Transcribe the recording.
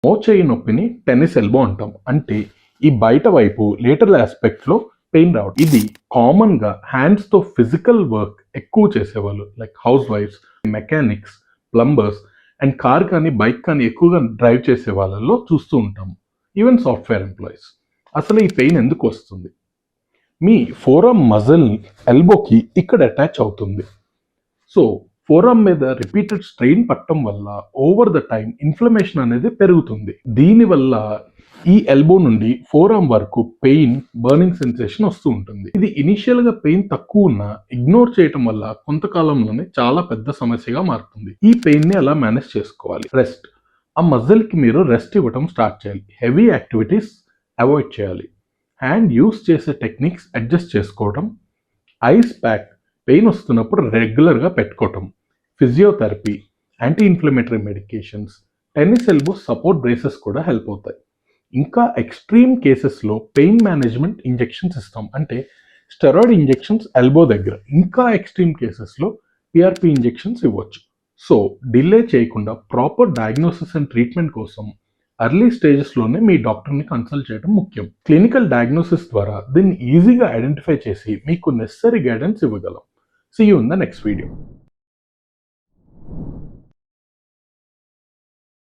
మోచేయి నొప్పిని tennis elbow అంటాం. అంటే ఈ బయట వైపు లేటరల్ ఆస్పెక్ట్స్లో పెయిన్ రావడం. ఇది కామన్గా హ్యాండ్స్తో ఫిజికల్ వర్క్ ఎక్కువ చేసేవాళ్ళు లైక్ హౌస్ వైఫ్స్, మెకానిక్స్, ప్లంబర్స్ అండ్ కార్ కానీ బైక్ కానీ ఎక్కువగా డ్రైవ్ చేసే వాళ్ళలో చూస్తూ ఉంటాము. Even software employees. అసలు ఈ పెయిన్ ఎందుకు వస్తుంది? మీ ఫోరామ్ మజిల్ ఎల్బోకి ఇక్కడ అటాచ్ అవుతుంది. సో ఫోరామ్ మీద రిపీటెడ్ స్ట్రెయిన్ పట్టడం వల్ల ఓవర్ ద టైం ఇన్ఫ్లమేషన్ అనేది పెరుగుతుంది. దీనివల్ల ఈ ఎల్బో నుండి ఫోరామ్ వరకు పెయిన్, బర్నింగ్ సెన్సేషన్ వస్తూ ఉంటుంది. ఇది ఇనిషియల్గా పెయిన్ తక్కువ ఉన్నా ఇగ్నోర్ చేయటం వల్ల కొంతకాలంలోనే చాలా పెద్ద సమస్యగా మారుతుంది. ఈ పెయిన్ని ఎలా మేనేజ్ చేసుకోవాలి? రెస్ట్. ఆ మజిల్కి మీరు రెస్ట్ ఇవ్వటం స్టార్ట్ చేయాలి. హెవీ యాక్టివిటీస్ అవాయిడ్ చేయాలి. హ్యాండ్ యూస్ చేసే టెక్నిక్స్ అడ్జస్ట్ చేసుకోవడం. ఐస్ ప్యాక్ పెయిన్ వస్తున్నప్పుడు రెగ్యులర్గా పెట్టుకోవటం. Physiotherapy, anti inflammatory medications, tennis elbow support braces కూడా హెల్ప్ అవుతాయి. ఇంకా ఎక్స్ట్రీమ్ కేసెస్లో పెయిన్ మేనేజ్మెంట్ ఇంజెక్షన్స్ ఇస్తాం. అంటే స్టెరాయిడ్ ఇంజెక్షన్స్ ఎల్బో దగ్గర. ఇంకా ఎక్స్ట్రీమ్ కేసెస్లో పిఆర్పి ఇంజెక్షన్స్ ఇవ్వచ్చు. సో డిలే చేయకుండా ప్రాపర్ డయాగ్నోసిస్ అండ్ ట్రీట్మెంట్ కోసం ఎర్లీ స్టేజెస్లోనే మీ డాక్టర్ని కన్సల్ట్ చేయడం ముఖ్యం. క్లినికల్ డయాగ్నోసిస్ ద్వారా దీన్ని ఈజీగా ఐడెంటిఫై చేసి మీకు నెసరీ గైడెన్స్ ఇవ్వగలం. See you in the next video.